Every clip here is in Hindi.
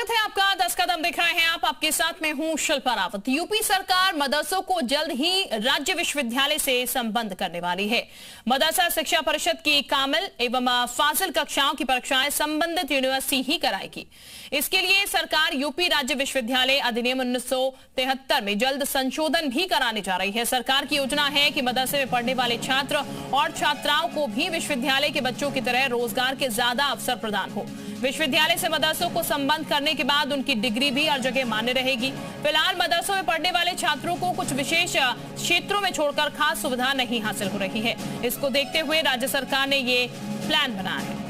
स्वागत है आपका 10 कदम देख रहे हैं आप, आपके साथ में हूं शिल्पा रावत। यूपी सरकार मदरसों को जल्द ही राज्य विश्वविद्यालय से संबद्ध करने वाली है। मदरसा शिक्षा परिषद की कामिल एवं फाजिल कक्षाओं की परीक्षाएं संबंधित यूनिवर्सिटी ही कराएगी। इसके लिए सरकार यूपी राज्य विश्वविद्यालय अधिनियम 1973 में जल्द संशोधन भी कराने जा रही है। सरकार की योजना है कि मदरसे में पढ़ने वाले छात्र और छात्राओं को भी विश्वविद्यालय के बच्चों की तरह रोजगार के ज्यादा अवसर प्रदान हो। विश्वविद्यालय से मदरसों को संबद्ध करने के बाद उनकी डिग्री भी हर जगह मान्य रहेगी। फिलहाल मदरसों में पढ़ने वाले छात्रों को कुछ विशेष क्षेत्रों में छोड़कर खास सुविधा नहीं हासिल हो रही है। इसको देखते हुए राज्य सरकार ने ये प्लान बनाया है।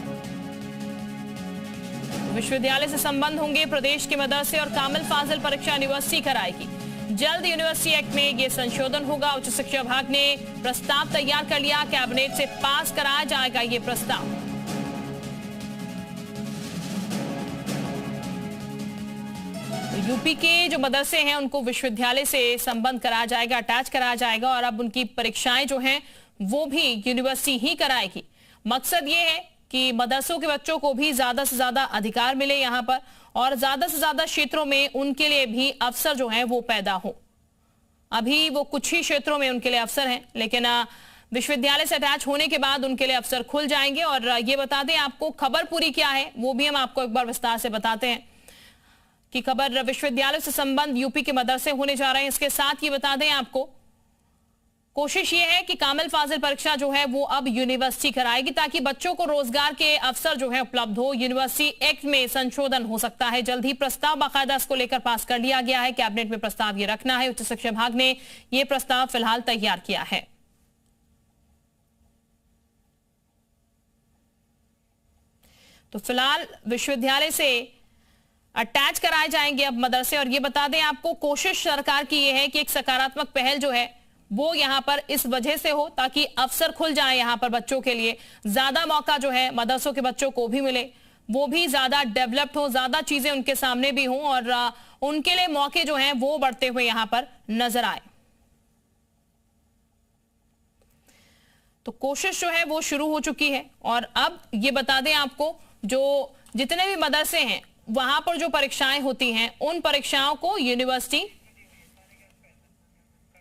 विश्वविद्यालय से संबंध होंगे प्रदेश के मदरसे और कामिल फाजिल परीक्षा यूनिवर्सिटी कराएगी। जल्द यूनिवर्सिटी एक्ट में ये संशोधन होगा। उच्च शिक्षा विभाग ने प्रस्ताव तैयार कर लिया, कैबिनेट से पास कराया जाएगा ये प्रस्ताव। यूपी के जो मदरसे हैं उनको विश्वविद्यालय से संबद्ध कराया जाएगा, अटैच कराया जाएगा और अब उनकी परीक्षाएं जो हैं वो भी यूनिवर्सिटी ही कराएगी। मकसद ये है कि मदरसों के बच्चों को भी ज्यादा से ज्यादा अधिकार मिले यहाँ पर और ज्यादा से ज्यादा क्षेत्रों में उनके लिए भी अवसर जो है वो पैदा हो। अभी वो कुछ ही क्षेत्रों में उनके लिए अवसर हैं, लेकिन विश्वविद्यालय से अटैच होने के बाद उनके लिए अवसर खुल जाएंगे। और ये बता दें आपको खबर पूरी क्या है वो भी हम आपको एक बार विस्तार से बताते हैं कि खबर विश्वविद्यालय से संबंध यूपी के मदरसे होने जा रहे हैं। इसके साथ ये बता दें आपको कोशिश ये है कि कामिल फाजिल परीक्षा जो है वो अब यूनिवर्सिटी कराएगी ताकि बच्चों को रोजगार के अवसर जो है उपलब्ध हो। यूनिवर्सिटी एक्ट में संशोधन हो सकता है। जल्द ही प्रस्ताव बाकायदा इसको लेकर पास कर लिया गया है। कैबिनेट में प्रस्ताव ये रखना है। उच्च शिक्षा विभाग ने ये प्रस्ताव फिलहाल तैयार किया है। तो फिलहाल विश्वविद्यालय से अटैच कराए जाएंगे अब मदरसे। और ये बता दें आपको कोशिश सरकार की ये है कि एक सकारात्मक पहल जो है वो यहां पर इस वजह से हो ताकि अवसर खुल जाए यहां पर बच्चों के लिए। ज्यादा मौका जो है मदरसों के बच्चों को भी मिले, वो भी ज्यादा डेवलप्ड हो, ज्यादा चीजें उनके सामने भी हों और उनके लिए मौके जो हैं वो बढ़ते हुए यहां पर नजर आए। तो कोशिश जो है वो शुरू हो चुकी है। और अब ये बता दें आपको जो जितने भी मदरसे हैं वहां पर जो परीक्षाएं होती हैं उन परीक्षाओं को यूनिवर्सिटी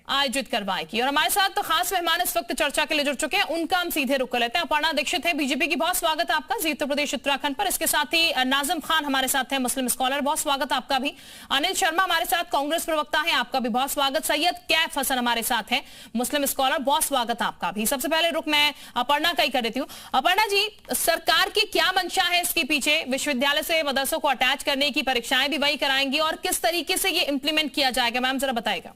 आयोजित करवाएगी। और हमारे साथ तो खास मेहमान इस वक्त चर्चा के लिए जुड़ चुके हैं, उनका हम सीधे रुक कर लेते हैं। अपर्णा दीक्षित है बीजेपी की, बहुत स्वागत है आपका जी उत्तर प्रदेश उत्तराखंड पर। इसके साथ ही नाजिम खान हमारे साथ है मुस्लिम स्कॉलर, बहुत स्वागत आपका भी। अनिल शर्मा हमारे साथ कांग्रेस प्रवक्ता है, आपका भी बहुत स्वागत। सैयद कैफ हसन हमारे साथ है मुस्लिम स्कॉलर, बहुत स्वागत आपका भी। सबसे पहले रुक मैं अपर्णा का ही कर देती हूँ। अपर्णा जी, सरकार की क्या मंशा है इसके पीछे? विश्वविद्यालय से मदरसों को अटैच करने की, परीक्षाएं भी वही कराएंगी और किस तरीके से ये इंप्लीमेंट किया जाएगा, मैम जरा बताएगा।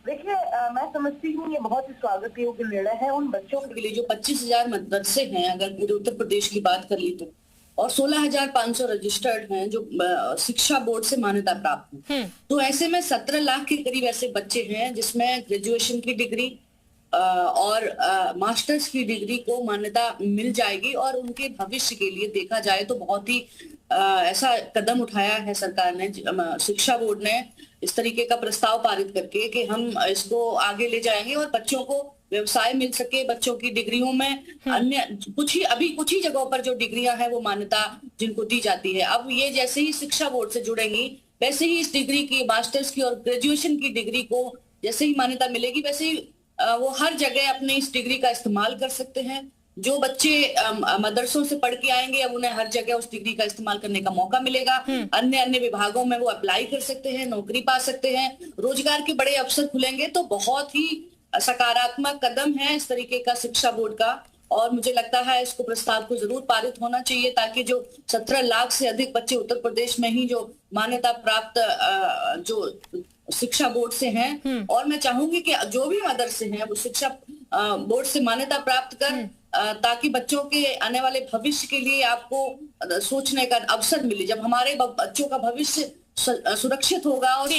देखिए, मैं समझती हूँ ये बहुत ही स्वागत योग्य निर्णय है उन बच्चों के लिए जो 25,000 मदरसे हैं अगर पूरे उत्तर प्रदेश की बात कर ली तो, और 16,500 रजिस्टर्ड हैं जो शिक्षा बोर्ड से मान्यता प्राप्त हैं। तो ऐसे में 17 लाख के करीब ऐसे बच्चे हैं जिसमें ग्रेजुएशन की डिग्री और मास्टर्स की डिग्री को मान्यता मिल जाएगी। और उनके भविष्य के लिए देखा जाए तो बहुत ही ऐसा कदम उठाया है सरकार ने, शिक्षा बोर्ड ने, इस तरीके का प्रस्ताव पारित करके कि हम इसको आगे ले जाएंगे और बच्चों को व्यवसाय मिल सके। बच्चों की डिग्रियों में अन्य कुछ ही जगहों पर जो डिग्रियां हैं वो मान्यता जिनको दी जाती है, अब ये जैसे ही शिक्षा बोर्ड से जुड़ेंगी वैसे ही इस डिग्री की, मास्टर्स की और ग्रेजुएशन की डिग्री को जैसे ही मान्यता मिलेगी वैसे ही वो हर जगह अपनी इस डिग्री का इस्तेमाल कर सकते हैं। जो बच्चे मदरसों से पढ़ के आएंगे अब उन्हें हर जगह उस डिग्री का इस्तेमाल करने का मौका मिलेगा। अन्य विभागों में वो अप्लाई कर सकते हैं, नौकरी पा सकते हैं, रोजगार के बड़े अवसर खुलेंगे। तो बहुत ही सकारात्मक कदम है इस तरीके का शिक्षा बोर्ड का। और मुझे लगता है इसको प्रस्ताव को जरूर पारित होना चाहिए ताकि जो 17 लाख से अधिक बच्चे उत्तर प्रदेश में ही जो मान्यता प्राप्त जो शिक्षा बोर्ड से हैं, और मैं चाहूंगी कि जो भी मदरसे हैं वो शिक्षा बोर्ड से मान्यता प्राप्त कर ताकि बच्चों के आने वाले भविष्य के लिए आपको सोचने का अवसर मिले। जब हमारे बच्चों का भविष्य सुरक्षित होगा और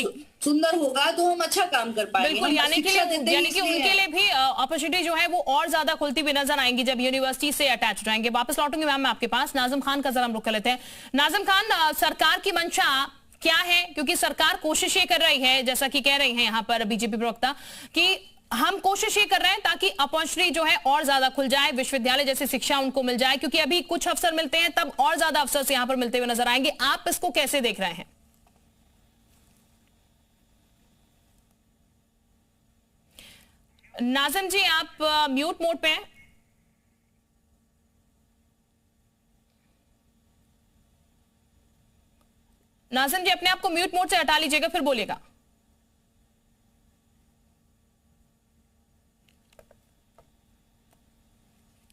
सुंदर होगा तो हम अच्छा काम कर पाएंगे। बिल्कुल, यानी कि उनके लिए भी अपॉर्चुनिटी जो है वो और ज्यादा खुलती हुई नजर आएंगी जब यूनिवर्सिटी से अटैच हो जाएंगे। वापस लौटूंगी मैम मैं आपके पास। नाजिम खान का जरा हम रुक कर लेते हैं। नाजिम खान, सरकार की मंशा क्या है? क्योंकि सरकार कोशिश ये कर रही है, जैसा कि कह रही है यहाँ पर बीजेपी प्रवक्ता, कि हम कोशिश ये कर रहे हैं ताकि अपॉर्चुनिटी जो है और ज्यादा खुल जाए, विश्वविद्यालय जैसी शिक्षा उनको मिल जाए, क्योंकि अभी कुछ अवसर मिलते हैं तब और ज्यादा अवसर यहाँ पर मिलते हुए नजर आएंगे। आप इसको कैसे देख रहे हैं? नाज़िम जी, आप म्यूट मोड पे हैं। नाज़िम जी, अपने आप को म्यूट मोड से हटा लीजिएगा, फिर बोलिएगा।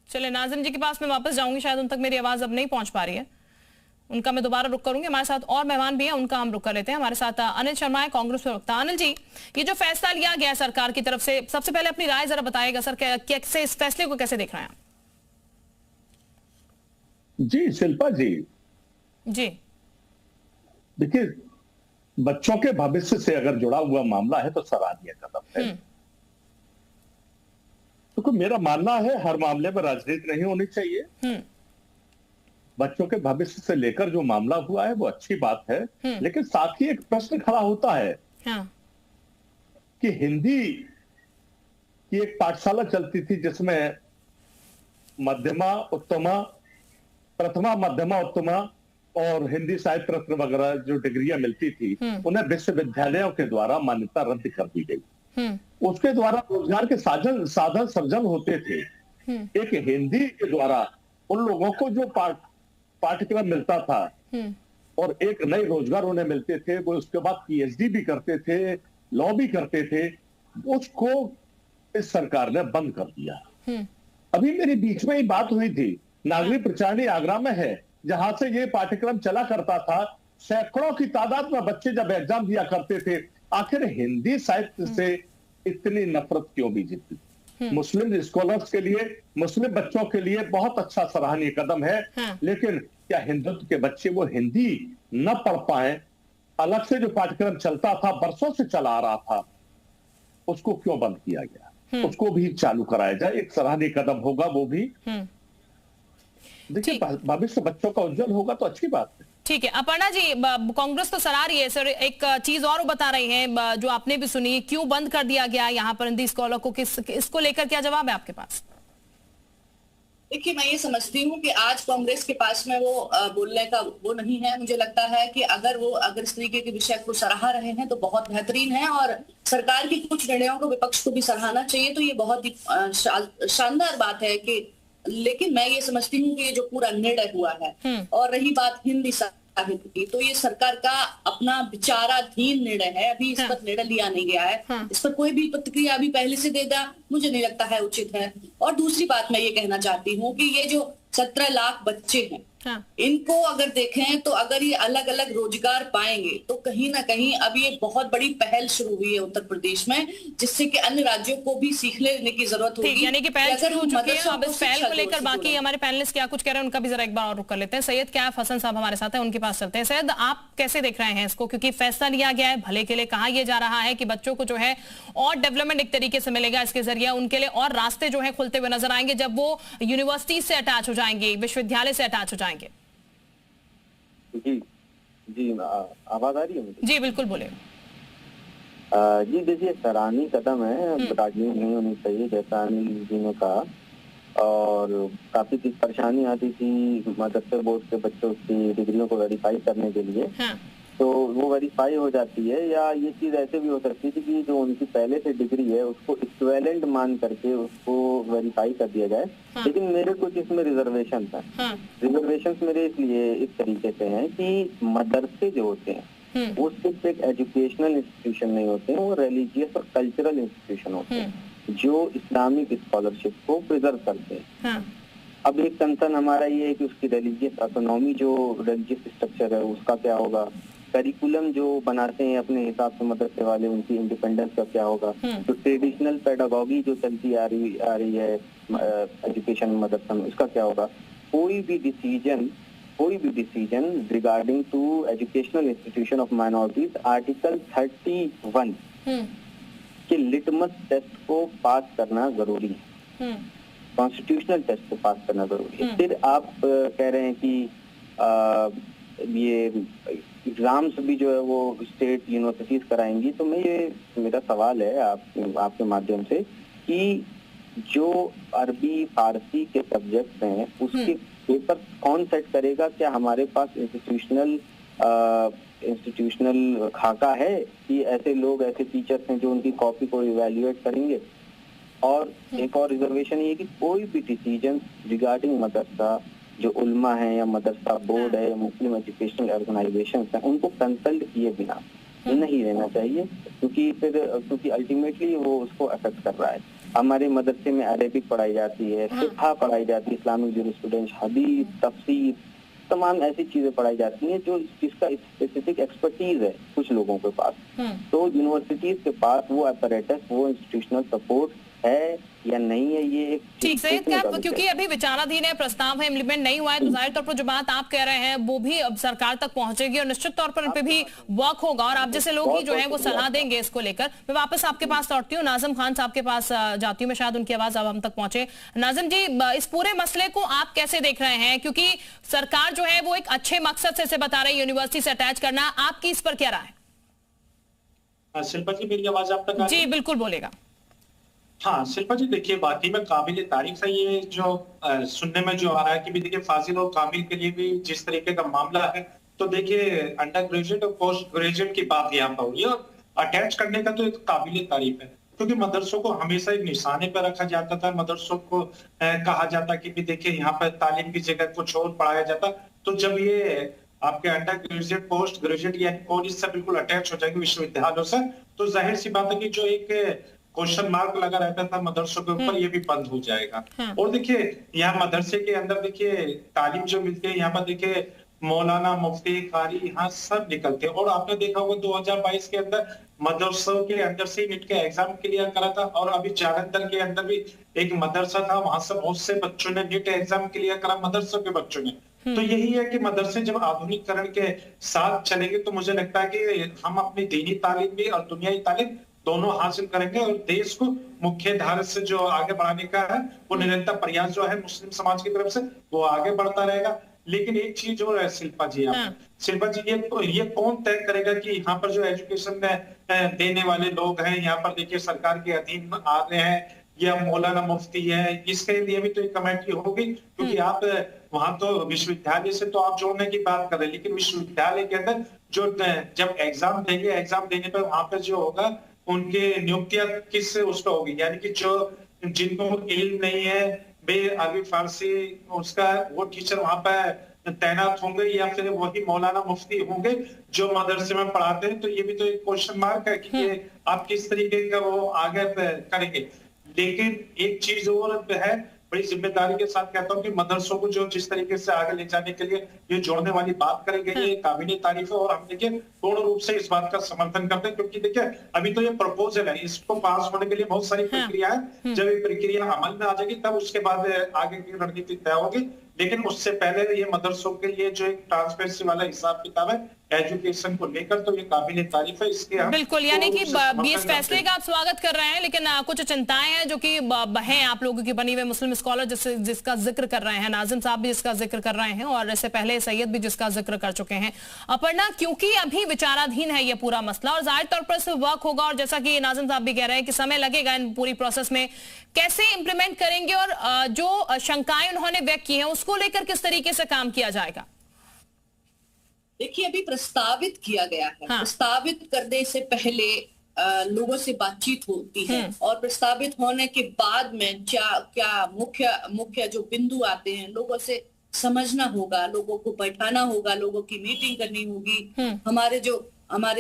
चलिए, नाज़िम जी के पास मैं वापस जाऊंगी, शायद उन तक मेरी आवाज अब नहीं पहुंच पा रही है। उनका मैं दोबारा रुक करूंगी। हमारे साथ और मेहमान भी हैं, उनका हम रुक कर लेते हैं। हमारे साथ अनिल शर्मा है, कांग्रेस प्रवक्ता। अनिल जी, ये जो फैसला लिया गया सरकार की तरफ से, सबसे पहले अपनी राय जरा बताइएगा सर, कैसे इस फैसले को कैसे देख रहे हैं आप? जी शिल्पा जी, देखिए, बच्चों के भविष्य से अगर जुड़ा हुआ मामला है तो सराहनीय कदम है। तो मेरा मानना है हर मामले में राजनीति नहीं होनी चाहिए। बच्चों के भविष्य से लेकर जो मामला हुआ है वो अच्छी बात है, लेकिन साथ ही एक प्रश्न खड़ा होता है कि हिंदी की एक पाठशाला चलती थी जिसमें मध्यमा उत्तमा, प्रथमा मध्यमा उत्तमा और हिंदी साहित्य रत्न वगैरह जो डिग्रियां मिलती थी, उन्हें विश्वविद्यालयों के द्वारा मान्यता रद्द कर दी गई। उसके द्वारा रोजगार के साधन सृजन होते थे। एक हिंदी के द्वारा उन लोगों को जो पाठ्यक्रम मिलता था और एक नए रोजगार उन्हें मिलते थे, वो उसके बाद पीएचडी भी करते थे, लॉ भी करते थे, उसको इस सरकार ने बंद कर दिया। अभी मेरी बीच में ही बात हुई थी, नागरिक प्रचारणी आगरा में है, जहां से ये पाठ्यक्रम चला करता था। सैकड़ों की तादाद में बच्चे जब एग्जाम दिया करते थे। आखिर हिंदी साहित्य से इतनी नफरत क्यों भी जीती? मुस्लिम स्कॉलर्स के लिए, मुस्लिम बच्चों के लिए बहुत अच्छा सराहनीय कदम है, लेकिन क्या हिंदुत्व के बच्चे वो हिंदी न पढ़ पाए? अलग से जो पाठ्यक्रम चलता था, बरसों से चला आ रहा था, उसको क्यों बंद किया गया? उसको भी चालू कराया जाए, एक सराहनीय कदम होगा वो भी। देखिए, भविष्य बच्चों का उज्जवल होगा तो अच्छी बात है। ठीक है। अपर्णा जी, कांग्रेस तो सराह रही है सर, एक चीज और बता रही है जो आपने भी सुनी, क्यों बंद कर दिया गया यहाँ पर हिंदी स्कॉलर को, इसको लेकर क्या जवाब है आपके पास? देखिए, मैं ये समझती हूँ कि आज कांग्रेस के पास में वो बोलने का वो नहीं है। मुझे लगता है कि अगर इस तरीके के विषय को सराहा रहे हैं तो बहुत बेहतरीन है, और सरकार की कुछ निर्णयों को विपक्ष को भी सराहना चाहिए। तो ये बहुत ही शानदार बात है कि, लेकिन मैं ये समझती हूँ कि ये जो पूरा निर्णय हुआ है, और रही बात हिंदी साहित्य की, तो ये सरकार का अपना विचाराधीन निर्णय है। अभी इस पर निर्णय लिया नहीं गया है। इस पर कोई भी प्रतिक्रिया अभी पहले से देना मुझे नहीं लगता है उचित है। और दूसरी बात मैं ये कहना चाहती हूँ कि ये जो 17 लाख बच्चे हैं, इनको अगर देखें तो अगर ये अलग अलग रोजगार पाएंगे तो कहीं ना कहीं अब ये बहुत बड़ी पहल शुरू हुई है उत्तर प्रदेश में, जिससे कि अन्य राज्यों को भी सीख लेने की जरूरत होगी। यानी कि पहल शुरू हो चुकी है। अब इस पहल को लेकर बाकी हमारे पैनलिस्ट क्या कुछ कह रहे हैं, उनका भी जरा एक बार और रुक कर लेते हैं। सैयद कैफ हसन साहब हमारे साथ है, उनके पास चलते हैं। सैयद, आप कैसे देख रहे हैं इसको, क्योंकि फैसला लिया गया है, भले के लिए कहा यह जा रहा है कि बच्चों को जो है और डेवलपमेंट एक तरीके से मिलेगा, इसके जरिए उनके लिए और रास्ते जो है खुलते हुए नजर आएंगे जब वो यूनिवर्सिटी से अटैच हो जाएंगे, विश्वविद्यालय से अटैच हो जाएंगे। जी, आवाज आ रही है मुझे? जी बिल्कुल, बोले। जी देखिए, सराहनीय कदम है, राजनीति नहीं होनी चाहिए जैसा अनिल जी ने कहा। और काफी परेशानी आती थी मदरसे बोर्ड के बच्चों की डिग्रियों को वेरीफाई करने के लिए। तो वो वेरीफाई हो जाती है, या ये चीज ऐसे भी हो सकती थी कि जो उनकी पहले से डिग्री है उसको इक्विवेलेंट मान करके उसको वेरीफाई कर दिया जाए। लेकिन मेरे कुछ इसमें रिजर्वेशन था। रिजर्वेशन मेरे इसलिए इस तरीके से हैं कि मदरसे जो होते हैं वो सिर्फ एक एजुकेशनल इंस्टीट्यूशन नहीं होते हैं, वो रिलीजियस और कल्चरल इंस्टीट्यूशन होते हैं जो इस्लामिक स्कॉलरशिप को प्रिजर्व करते हैं। अब एक कंसर्न हमारा ये है कि उसकी रिलीजियस ऑटोनॉमी, जो रिलीजियस स्ट्रक्चर है उसका क्या होगा, करिकुलम जो बनाते हैं अपने हिसाब से मदरसे वाले, उनकी इंडिपेंडेंस का क्या होगा, जो ट्रेडिशनल पेडागॉगी जो चलती आ रही है एजुकेशन मदरसा में, उसका क्या होगा। कोई भी decision regarding to educational institution of minorities article 31 के लिटमस टेस्ट को पास करना जरूरी है, कॉन्स्टिट्यूशनल टेस्ट को पास करना जरूरी है। फिर आप कह रहे हैं कि ये एग्जाम्स भी जो है वो स्टेट यूनिवर्सिटीज कराएंगी, तो मेरा सवाल है आपके माध्यम से कि जो अरबी फारसी के सब्जेक्ट्स हैं उसके पेपर कौन सेट करेगा? क्या हमारे पास इंस्टीट्यूशनल खाका है कि ऐसे लोग, ऐसे टीचर्स हैं जो उनकी कॉपी को इवैल्यूएट करेंगे? और एक और रिजर्वेशन ये कि कोई भी डिसीजन रिगार्डिंग मदरसा, जो उल्मा है या मदरसा बोर्ड है या मुस्लिम एजुकेशनल ऑर्गेनाइजेशन है, उनको कंसल्ट किए बिना नहीं रहना चाहिए, क्योंकि अल्टीमेटली वो उसको अफेक्ट कर रहा है। हमारे मदरसे में अरेबिक पढ़ाई जाती है, फिक़ह पढ़ाई जाती है, इस्लामिक जूरिस्प्रूडेंस, हदीस, तफसीर, तमाम ऐसी चीजें पढ़ाई जाती हैं जिसका स्पेसिफिक एक्सपर्टीज है कुछ लोगों के पास। तो यूनिवर्सिटीज के पास वो अपैरेटस, वो इंस्टीट्यूशनल सपोर्ट है या नहीं है, ये एक ठीक सैयद क्या, क्योंकि अभी विचाराधीन है, प्रस्ताव है, इम्प्लीमेंट नहीं हुआ है, तो जाहिर तौर पर जो बात आप कह रहे हैं वो भी अब सरकार तक पहुंचेगी और निश्चित तौर पर उन पे भी वर्क होगा और आप जैसे लोग ही जो है वो सलाह देंगे इसको लेकर। मैं वापस आपके पास लौटती हूँ, नाजिम खान साहब के पास जाती हूँ मैं, शायद उनकी आवाज अब हम तक पहुंचे। नाजिम जी, इस पूरे मसले को आप कैसे देख रहे हैं, क्योंकि सरकार जो है वो एक अच्छे मकसद से बता रही है यूनिवर्सिटी से अटैच करना, आपकी इस पर क्या राय है? शिल्पा जी, मेरी आवाज आप तक? जी बिल्कुल, बोलेगा। हाँ शिल्पा जी, देखिए वाकई में काबिल तारीफ है ये जो सुनने में जो आ रहा है कि भी देखिए फाजिल और कामिल के लिए भी जिस तरीके का मामला है, तो देखिए अंडर ग्रेजुएट और पोस्ट ग्रेजुएट की बात यहाँ पर हुई और अटैच करने का तो एक काबिल तारीफ है, क्योंकि मदरसों को हमेशा एक निशाने पर रखा जाता था। मदरसों को कहा जाता कि भी देखिए यहाँ पर तालीम की जगह कुछ और पढ़ाया जाता, तो जब ये आपके अंडर ग्रेजुएट, पोस्ट ग्रेजुएट या कॉलेज से बिल्कुल अटैच हो जाएंगे विश्वविद्यालयों से, तो जाहिर सी बात है कि जो एक क्वेश्चन मार्क लगा रहता था मदरसों के ऊपर, ये भी बंद हो जाएगा। और देखिए यहाँ मदरसे के अंदर देखिए तालीम जो मिलती है, यहाँ पर देखिए मौलाना, मुफ्ती, कारी, यहाँ सब निकलते हैं। और आपने देखा होगा 2022 के अंदर मदरसों के अंदर से नीट का एग्जाम क्लियर करा था, और अभी जालंधर के अंदर भी एक मदरसा था, वहां से बहुत से बच्चों ने नीट एग्जाम क्लियर करा, मदरसों के बच्चों ने। तो यही है कि मदरसे जब आधुनिकीकरण के साथ चलेंगे तो मुझे लगता है कि हम अपनी दीनी तालीम भी और दुनियाई तालीम दोनों हासिल करेंगे और देश को मुख्य धारा से जो आगे बढ़ाने का है वो निरंतर प्रयास जो है मुस्लिम समाज की तरफ से वो आगे बढ़ता रहेगा। लेकिन एक चीज और है शिल्पा जी, शिल्पा जी, ये कौन तय करेगा कि यहाँ पर जो एजुकेशन देने वाले लोग हैं, यहाँ पर देखिए सरकार के अधीन आ रहे हैं या मौलाना मुफ्ती है, इसके लिए भी तो एक कमेटी होगी, क्योंकि आप वहां तो विश्वविद्यालय से तो आप जोड़ने की बात कर रहे हैं, लेकिन विश्वविद्यालय के अंदर जो जब एग्जाम देंगे, एग्जाम देने पर वहां पर जो होगा उनके नियुक्तियां किस उस पर होगी, यानी कि जो जिनको इल्म नहीं है बे अरबी फारसी, उसका वो टीचर वहां पर तैनात होंगे या फिर वही मौलाना मुफ्ती होंगे जो मदरसे में पढ़ाते हैं। तो ये भी तो एक क्वेश्चन मार्क है कि ये आप किस तरीके का वो आगे करेंगे। लेकिन एक चीज और है, बड़ी जिम्मेदारी के साथ कहता हूँ कि मदरसों को जो जिस तरीके से आगे ले जाने के लिए ये जोड़ने वाली बात करेंगे, ये काबिल तारीफ है और हम देखिए पूर्ण रूप से इस बात का समर्थन करते हैं, क्योंकि देखिए अभी तो ये प्रपोजल है, इसको पास होने के लिए बहुत सारी प्रक्रिया है। जब ये प्रक्रिया अमल में आ जाएगी तब उसके बाद आगे की रणनीति तय होगी, लेकिन उससे पहले ये मदरसों के लिए जो एक ट्रांसपेरेंसी वाला हिसाब किताब है एजुकेशन को लेकर, तो ये काबिल तारीफ है। इसके बिल्कुल, यानी कि इस फैसले का आप स्वागत कर रहे हैं, लेकिन कुछ चिंताएं हैं जो कि हैं आप लोगों की बनी हुए मुस्लिम स्कॉलर जिसका जिक्र कर रहे हैं, नाजिम साहब भी जिसका जिक्र कर रहे हैं और इससे पहले सैयद भी जिसका जिक्र कर चुके हैं। अपर्णा, क्योंकि अभी विचाराधीन है ये पूरा मसला और जाहिर तौर पर इस वर्क होगा, और जैसा कि नाजिम साहब भी कह रहे हैं कि समय लगेगा इन पूरी प्रोसेस में, कैसे इंप्लीमेंट करेंगे और जो शंकाएं उन्होंने व्यक्त की हैं उसको लेकर किस तरीके से काम किया जाएगा? देखिए अभी प्रस्तावित किया गया है। प्रस्तावित करने से पहले लोगों से बातचीत होती है और प्रस्तावित होने के बाद में क्या मुख्य जो बिंदु आते हैं लोगों से समझना होगा, लोगों को बैठाना होगा, लोगों की मीटिंग करनी होगी। हमारे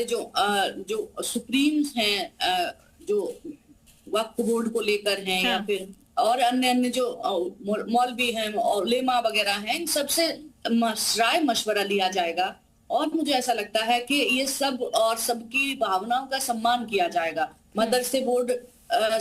जो सुप्रीम्स हैं, जो वक्फ बोर्ड को लेकर हैं या फिर और अन्य जो मौलवी हैं और उलेमा वगैरह हैं, इन सबसे राय मशवरा लिया जाएगा और मुझे ऐसा लगता है कि ये सब और सबकी भावनाओं का सम्मान किया जाएगा। मदरसे बोर्ड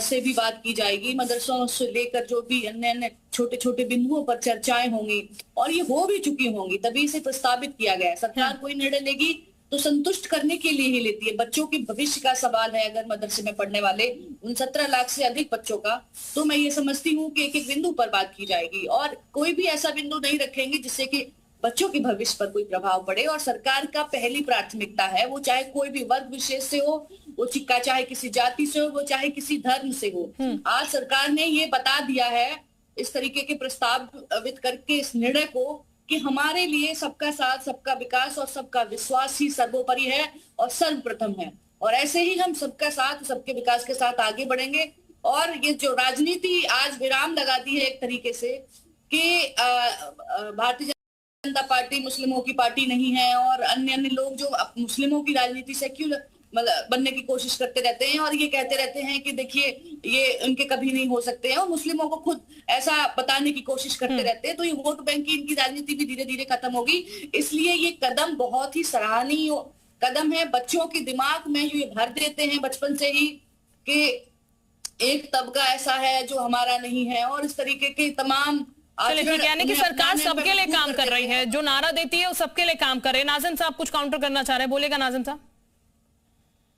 से भी बात की जाएगी, मदरसों से लेकर जो भी अन्य छोटे छोटे बिंदुओं पर चर्चाएं होंगी और ये हो भी चुकी होंगी, तभी इसे प्रस्तावित किया गया है। सरकार कोई निर्णय लेगी तो संतुष्ट करने के लिए ही लेती है। बच्चों के भविष्य का सवाल है, अगर मदरसे में पढ़ने वाले उन 17 लाख से अधिक बच्चों का, तो मैं ये समझती हूँ कि एक एक बिंदु पर बात की जाएगी और कोई भी ऐसा बिंदु नहीं रखेंगे जिससे कि बच्चों के भविष्य पर कोई प्रभाव पड़े। और सरकार का पहली प्राथमिकता है, वो चाहे कोई भी वर्ग विशेष से हो, वो चाहे किसी जाति से हो, वो चाहे किसी धर्म से हो। आज सरकार ने ये बता दिया है इस तरीके के प्रस्तावित करके इस निर्णय को कि हमारे लिए सबका साथ, सबका विकास और सबका विश्वास ही सर्वोपरि है और सर्वप्रथम है। और ऐसे ही हम सबका साथ, सबके विकास के साथ आगे बढ़ेंगे। और ये जो राजनीति आज विराम लगा दी है एक तरीके से कि भारतीय जनता पार्टी मुस्लिमों की पार्टी नहीं है और अन्य अन्य लोग जो मुस्लिमों की राजनीति सेक्युलर बनने की कोशिश करते रहते हैं और ये कहते रहते हैं कि देखिए ये उनके कभी नहीं हो सकते हैं, और मुस्लिमों को खुद ऐसा बताने की कोशिश करते रहते हैं। तो ये वोट बैंक की इनकी राजनीति भी धीरे धीरे खत्म होगी। इसलिए ये कदम बहुत ही सराहनीय कदम है। बच्चों के दिमाग में जो ये भर देते हैं बचपन से ही कि एक तबका ऐसा है जो हमारा नहीं है, और इस तरीके के तमाम यानी कि सरकार सबके लिए काम कर रही है, जो नारा देती है वो सबके लिए काम कर रहे हैं। नाज़िम साहब कुछ काउंटर करना चाह रहे हैं, बोलेगा नाज़िम साहब?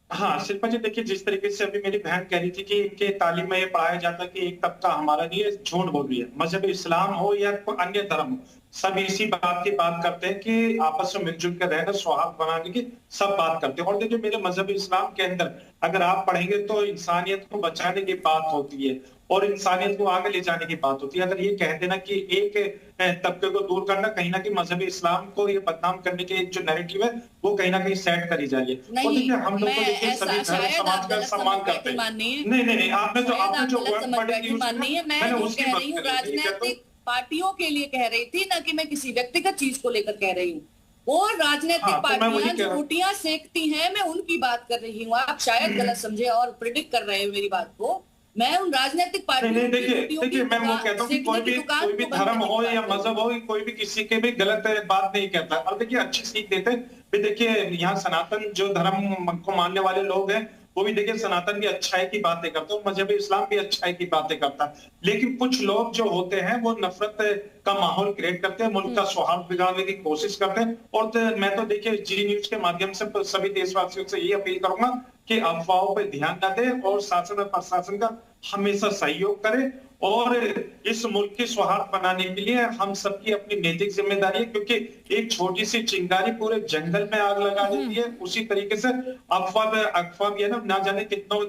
हाँ शिल्पा जी, देखिए जिस तरीके से अभी मेरी बहन कह रही थी कि इनके तालीम में ये पढ़ाया जाता है कि एक तबका हमारा नहीं है, झूठ बोल रही है। मजहब इस्लाम हो या कोई अन्य धर्म हो, सब इसी बात की बात करते हैं कि आपस में मिलजुल कर रहना, सौहार्द बनाने की सब बात करते हैं। और देखिए मेरे मजहब इस्लाम के अंदर अगर आप पढ़ेंगे तो इंसानियत को बचाने की बात होती है और इंसानियत को आगे ले जाने की बात होती है। अगर ये कह देना कि एक तबके को दूर करना, कहीं ना कहीं मजहब इस्लाम को ये बदनाम करने के जो नैरेटिव है वो कहीं ना कहीं सेट करी जा रही है। और देखिए हम लोग तो देखिए सभी धर्म समाज का सम्मान करते हैं। नहीं, आपने जो वर्ड पढ़ी मैंने उसकी कह रही हूँ राजनीतिक पार्टियों के लिए कह रही थी, ना कि मैं किसी व्यक्तिगत चीज को लेकर कह रही हूँ। वो राजनीतिक पार्टियां जो रोटियां सेकती हैं, मैं उनकी बात कर रही हूँ। आप शायद गलत समझे और प्रिडिक्ट कर रहे हो मेरी बात को। मैं उन राजनीतिक पार्टियों देखिए मैं वो कहता हूँ कि कोई भी धर्म हो या मजहब हो, कोई भी किसी के भी गलत बात नहीं कहता। और देखिए अच्छी सीख देते हैं। देखिए यहाँ सनातन जो धर्म को मानने वाले लोग हैं वो भी देखिए सनातन भी अच्छाई की बातें करते हैं, मजहब इस्लाम भी अच्छाई की बातें करता है। लेकिन कुछ लोग जो होते हैं वो नफरत का माहौल क्रिएट करते हैं, मुल्क का सौहार्द बिगाड़ने की कोशिश करते हैं। और मैं तो देखिए जी न्यूज के माध्यम से सभी देशवासियों से ये अपील करूंगा कि अफवाहों पर ध्यान न दें और शासन और प्रशासन का हमेशा सहयोग करें। और इस मुल्क की सौहार्द बनाने के लिए हम सबकी अपनी नैतिक जिम्मेदारी है, क्योंकि एक छोटी सी चिंगारी पूरे जंगल में आग लगा देती है। उसी तरीके से अफवाह भी है ना जाने कितनों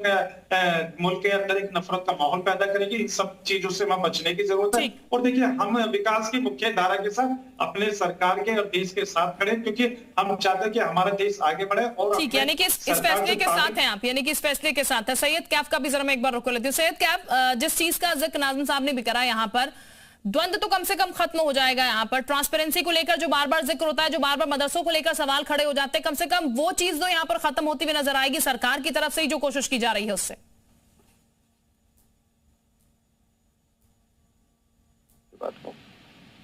मुल्क के अंदर एक नफरत का माहौल पैदा करेगी। इन सब चीजों से हमें बचने की जरूरत है। और देखिए हम विकास की मुख्य धारा के साथ अपने सरकार के और देश के साथ खड़े, क्योंकि हम चाहते हैं कि हमारा देश आगे बढ़े। और यानी कि इस फैसले के साथ हैं आप, यानी कि इस फैसले के साथ है। सैयद कैफ का भी जरा मैं एक बार रोक लेती हूँ। सैयद कैफ, जिस चीज का जिक्र नाज़िम साहब ने भी करा, यहाँ पर द्वंद्व तो कम से कम खत्म हो जाएगा। यहाँ पर ट्रांसपेरेंसी को लेकर जो बार बार जिक्र होता है, जो बार बार मदरसों को लेकर सवाल खड़े हो जाते हैं, कम से कम वो चीज तो यहाँ पर खत्म होती हुई नजर आएगी सरकार की तरफ से ही जो कोशिश की जा रही है उससे।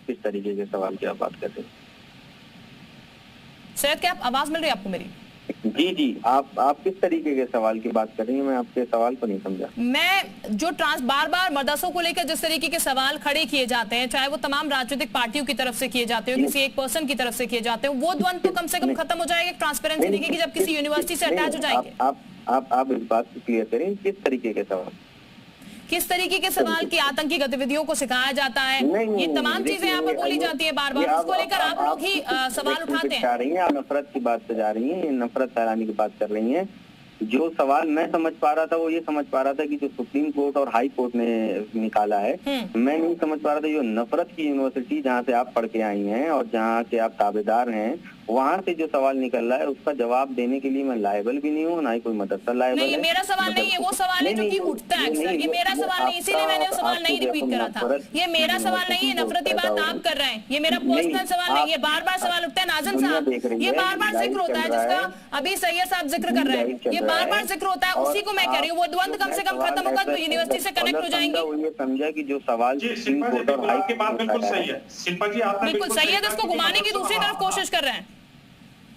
किस तरीके के सवाल की आप बात करते हैं? सैयद क्या आवाज मिल रही है आपको मेरी? जी आप किस तरीके के सवाल की बात कर रही हैं? मैं आपके सवाल को नहीं समझा। मैं जो बार बार मदरसों को लेकर जिस तरीके के सवाल खड़े किए जाते हैं, चाहे वो तमाम राजनीतिक पार्टियों की तरफ से किए जाते हो, किसी एक पर्सन की तरफ से किए जाते हो, वो द्वंद्व तो कम से कम खत्म हो जाएगा ट्रांसपेरेंसी देखेगी जब किसी यूनिवर्सिटी से अटैच हो जाएंगे। आप इस बात को क्लियर करें, किस तरीके के सवाल? किस तरीके के सवाल की आतंकी गतिविधियों को सिखाया जाता है, ये तमाम चीजें यहाँ पर बोली जाती है बार बार, उसको लेकर आप लोग ही सवाल उठाते हैं। आप नफरत की बात से जा रही हैं, नफरत फैलाने की बात कर रही हैं। जो सवाल मैं समझ पा रहा था वो ये समझ पा रहा था कि जो सुप्रीम कोर्ट और हाई कोर्ट ने निकाला है, मैं नहीं समझ पा रहा था जो नफरत की यूनिवर्सिटी जहाँ से आप पढ़ के आई हैं और जहाँ के आप ताबेदार हैं, वहाँ से जो सवाल निकल रहा है उसका जवाब देने के लिए मैं लायबल भी नहीं हूँ, ना ही कोई मदरसा लायबल है। मेरा सवाल नहीं है, वो सवाल है जो कि उठता है अक्सर। ये मेरा सवाल नहीं, इसीलिए मैंने वो सवाल नहीं रिपीट करा था। ये मेरा सवाल नहीं है, नफरती बात आप कर रहे हैं, ये मेरा पर्सनल सवाल नहीं है। बार बार सवाल उठता है नाज़िम साहब, ये बार बार जिक्र होता है जिसका अभी सैयद साहब जिक्र कर रहे हैं, ये बार बार जिक्र होता है, उसी को मैं कह रही हूँ। वो द्वंद्व कम से कम खत्म होगा तो यूनिवर्सिटी से कनेक्ट हो जाएंगे। ये समझा कि जो सवाल बिल्कुल सही है शिल्पा जी, आपने बिल्कुल सैयद इसको घुमाने की दूसरी तरफ कोशिश कर रहे हैं।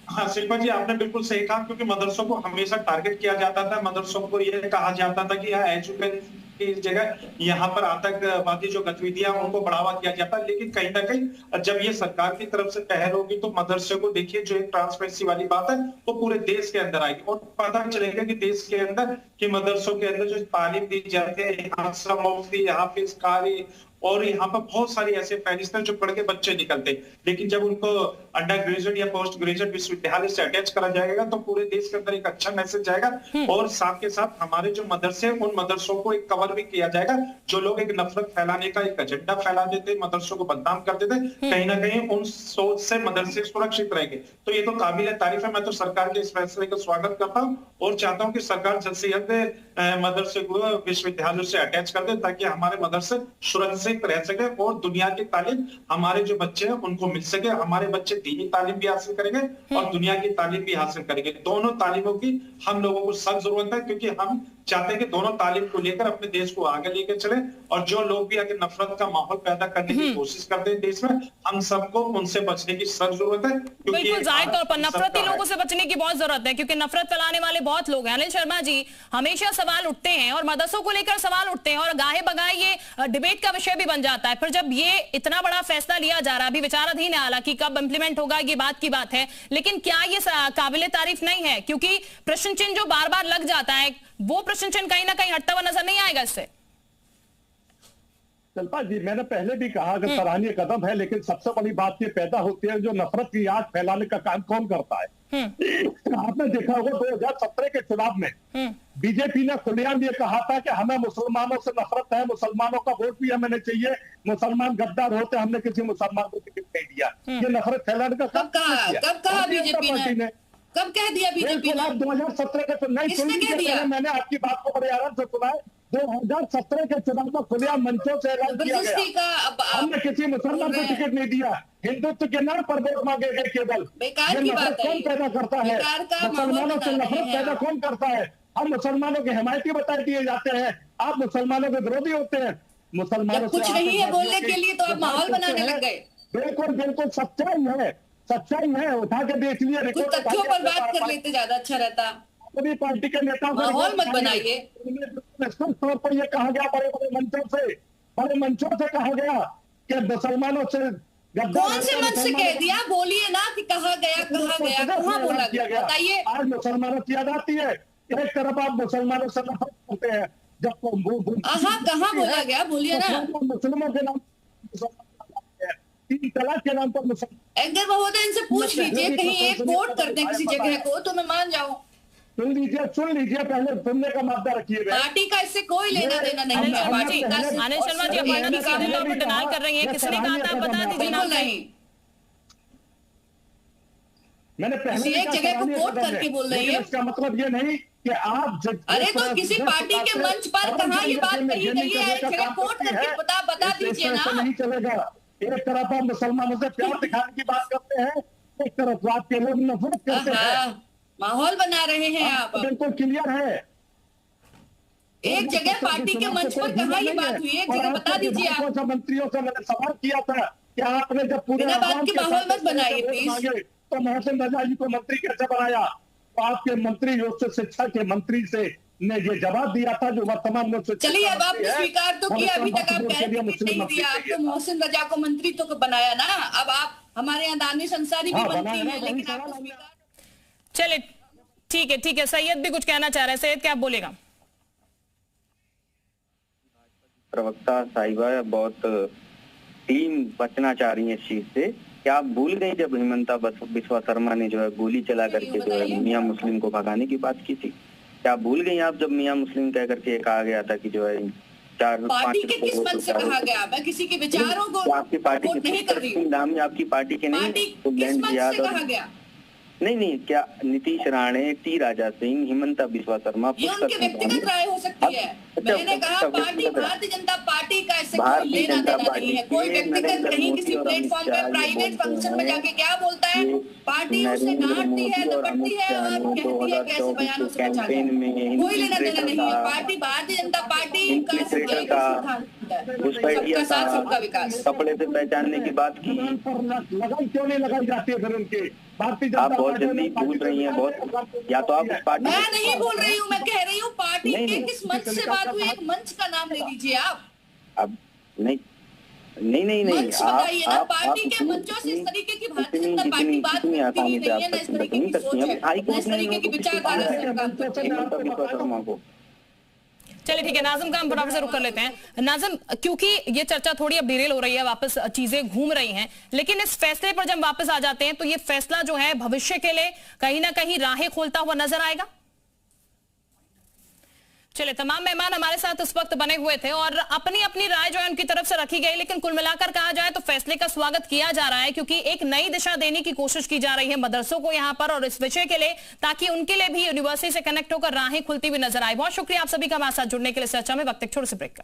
हाँ शिल्पा जी, आपने बिल्कुल सही कहा, क्योंकि मदरसों को हमेशा टारगेट किया जाता था। मदरसों को यह कहा जाता था कि यहाँ एजुकेशन की जगह यहाँ पर आतंकवादी जो गतिविधियां उनको बढ़ावा दिया जाता है। लेकिन कहीं ना कहीं जब ये सरकार की तरफ से पहल होगी तो मदरसे को देखिए जो एक ट्रांसपेरेंसी वाली बात है वो पूरे देश के अंदर आएगी और पता चलेगा कि देश के अंदर कि मदरसों के अंदर जो तालीम दी जाती है, यहाँ मुफ्ती, हाफिज, कारी और यहाँ पर बहुत सारी ऐसे फहरिस्तें जो पढ़ के बच्चे निकलते, लेकिन जब उनको अंडर ग्रेजुएट या पोस्ट ग्रेजुएट विश्वविद्यालय से अटैच करा जाएगा तो पूरे देश के अंदर एक अच्छा मैसेज जाएगा। और साथ के साथ हमारे जो मदरसे हैं उन मदरसों को एक कवर भी किया जाएगा। जो लोग एक नफरत फैलाने का एक एजेंडा फैला देते, मदरसों को बदनाम कर देते, कहीं ना कहीं उन सोच से मदरसे सुरक्षित रहेंगे। तो ये तो काबिल तारीफ है। मैं तो सरकार के इस फैसले का स्वागत करता हूँ और चाहता हूँ कि सरकार जल्द से जल्द मदरसे को विश्वविद्यालयों से अटैच कर दे, ताकि हमारे मदरसे सुरक्षित रह सके और दुनिया की तालीम हमारे जो बच्चे हैं उनको मिल सके। हमारे बच्चे दीनी तालीम भी हासिल करेंगे और दुनिया की तालीम भी हासिल करेंगे। दोनों तालीमों की हम लोगों को सख्त जरूरत है, क्योंकि हम चाहते हैं कि दोनों तालीम को लेकर अपने देश को आगे लेकर चले। और जो लोग भी अगर नफरत का माहौल पैदा करने की कोशिश करते हैं देश में, हम सबको उनसे बचने की सख्त जरूरत है। बिल्कुल जाहिर तौर पर नफरती लोगों से बचने की बहुत जरूरत है, क्योंकि नफरत फैलाने वाले बहुत लोग हैं। अनिल शर्मा जी, हमेशा सवाल उठते हैं और मदरसों को लेकर सवाल उठते हैं और गाहे बगाए ये डिबेट का विषय भी बन जाता है। फिर जब ये इतना बड़ा फैसला लिया जा रहा है, अभी विचाराधीन है, हालांकि कब इंप्लीमेंट होगा ये बात की बात है, लेकिन क्या ये काबिले तारीफ नहीं है? क्योंकि प्रश्न चिन्ह जो बार बार लग जाता है, वो प्रश्न चिन्ह कहीं ना कहीं हटता हुआ नजर नहीं आएगा इससे। शिल्पा जी, मैंने पहले भी कहा कि सराहनीय कदम है, लेकिन सबसे बड़ी बात ये पैदा होती है जो नफरत की आग फैलाने का काम कौन करता है। आपने देखा होगा 2017 के चुनाव में बीजेपी ने खुलेआम ये कहा था कि हमें मुसलमानों से नफरत है, मुसलमानों का वोट भी हमें नहीं चाहिए, मुसलमान गद्दार होते, हमने किसी मुसलमान को टिकट नहीं दिया। ये नफरत फैलाने का काम कब कहा बीजेपी ने? कब कह दिया बीजेपी ने? 2017 के चुनाव मैंने आपकी बात को बड़े आराम से सुना है। 2017 के चुनाव में खुलेआम मंचों से ऐलान किया गया, हमने किसी मुसलमान को टिकट नहीं दिया, हिंदुत्व के नाम पर वोट मांगे गए केवल। बेकार की बात है। कौन पैदा करता है? मुसलमानों से नफरत पैदा कौन करता है? हम मुसलमानों के हिमायती बताए दिए जाते हैं, आप मुसलमानों के विरोधी होते हैं। मुसलमानों कुछ नहीं है बोलने के लिए तो आप माहौल बनाने लग गए। बिल्कुल बिल्कुल सच्चाई है, सच्चाई है, उठा के देख लिए। कुछ तथ्यों पर बात कर लेते ज्यादा अच्छा रहता। सभी पार्टी के नेताओं को माहौल मत बनाइए। तौर पर यह कहा गया बड़े बड़े मंचों से कहा गया कि मुसलमानों से कौन से मंच से कह दिया? बोलिए ना कि कहा गया, कहाँ बोला गया, बताइए। आज मुसलमानों की याद आती है, एक तरफ आप मुसलमानों से नफरत करते हैं, जब कहाँ बोला गया, बोलिए ना। मुसलमानों के नाम 3 तलाक के नाम पर एंकर महोदय इनसे पूछ लीजिए, कहीं एक कोट कर दें किसी जगह को तो मैं मान जाऊं। सुन लीजिए, पहले सुनने का मादा रखिए। पार्टी का इससे कोई लेना देना नहीं है। अनिल शर्मा जी अपना सीधे तौर पर डिनाई कर रही है, किसने कहा था? आप बता दीजिए ना। नहीं, मैंने पहले एक जगह को कोट करके बोल रही है। इसका मतलब ये नहीं कि आप अरे तो किसी पार्टी के मंच पर कहाँ ये बात कही गई है? एक जगह कोट करके बता दीजिए ना। नहीं चलेगा। एक तरफ आप मुसलमानों से प्यार दिखाने की बात करते हैं, एक तरफ आपके लोग नफरत करते हैं, माहौल बना रहे हैं आप। बिल्कुल क्लियर है। एक जगह पार्टी के मंच पर कहाँ ये बात हुई? एक जगह बता दीजिए आप। मंत्रियों से मैंने सवाल किया था कि आपने जब पूरे बात के माहौल मत बनाइए प्लीज। तो मोहसिन रजा जी को मंत्री कैसे बनाया? तो आपके मंत्री उच्च शिक्षा के मंत्री से ने ये जवाब दिया था जो वर्तमान में। चलिए अब आपने स्वीकार तो किया, अभी तक आप कह रहे नहीं दिया। आपको मोहसिन रजा को मंत्री तो बनाया ना, अब आप हमारे यहाँ दानिश अंसारी भी मंत्री हैं, लेकिन आपको स्वीकार। चलिए ठीक है। सैयद भी कुछ कहना चाह रहे हैं। सैयद क्या आप बोलेगा? प्रवक्ता साहिबा बहुत टीम बचना चाह रही है इस चीज से। क्या आप भूल गई जब हिमंता बिस्वा शर्मा ने जो है गोली चला करके जो है मियां मुस्लिम को भगाने की बात की थी? क्या भूल गई आप जब मियां मुस्लिम कह करके कहा गया था कि जो है 4-5 के किस मंच से कहा गया? मैं किसी के विचारों को आपकी पार्टी के नाम आपकी पार्टी के नहीं, किस मंच से कहा गया? नहीं, क्या नीतीश राणे, टी राजा सिंह, हिमंता बिस्वा शर्मा, ये उनकी व्यक्तिगत राय हो सकती है। मैंने कहा पार्टी भारतीय जनता पार्टी का इससे कोई लेना देना नहीं है। कोई व्यक्तिगत कहीं किसी प्लेटफॉर्म पे प्राइवेट फंक्शन में जाके क्या बोलता है, पार्टी उसे डांटती है, दबड़ती है और कहती है कैसे बयानों से बचा जाए, कोई लेना देना नहीं है। पार्टी भारतीय जनता पार्टी का सबका साथ सबका विकास। कपड़े से पहचानने की बात की, लगाई क्यों नहीं लगाई जाती है फिर उनकी? आप बहुत जल्दी भूल रही हैं बहुत। या तो आप उस पार्टी, मैं नहीं बोल रही हूँ, मैं कह रही हूँ पार्टी के किस मंच से बात हुई? एक मंच का नाम ले लीजिए आप। अब नहीं, मंच बताइए ना। पार्टी के मंचों से इस तरीके की भारतीय जनता पार्टी बात करती नहीं है, ना इस तरीके की सोच है, ना इस तरीके की विचारधारा से काम करती है। चलिए ठीक है, नाज़िम का हम बराबर से रुक कर लेते हैं। नाज़िम, क्योंकि ये चर्चा थोड़ी अब डिरेल हो रही है, वापस चीजें घूम रही हैं, लेकिन इस फैसले पर जब वापस आ जाते हैं तो ये फैसला जो है भविष्य के लिए कहीं ना कहीं राहें खोलता हुआ नजर आएगा। चलिए, तमाम मेहमान हमारे साथ इस वक्त बने हुए थे और अपनी अपनी राय जो है उनकी तरफ से रखी गई, लेकिन कुल मिलाकर कहा जाए तो फैसले का स्वागत किया जा रहा है, क्योंकि एक नई दिशा देने की कोशिश की जा रही है मदरसों को यहां पर और इस विषय के लिए, ताकि उनके लिए भी यूनिवर्सिटी से कनेक्ट होकर राहें खुलती हुई नजर आए। बहुत शुक्रिया आप सभी का हमारे साथ जुड़ने के लिए। चर्चा में वक्त एक छोटे से ब्रेक का।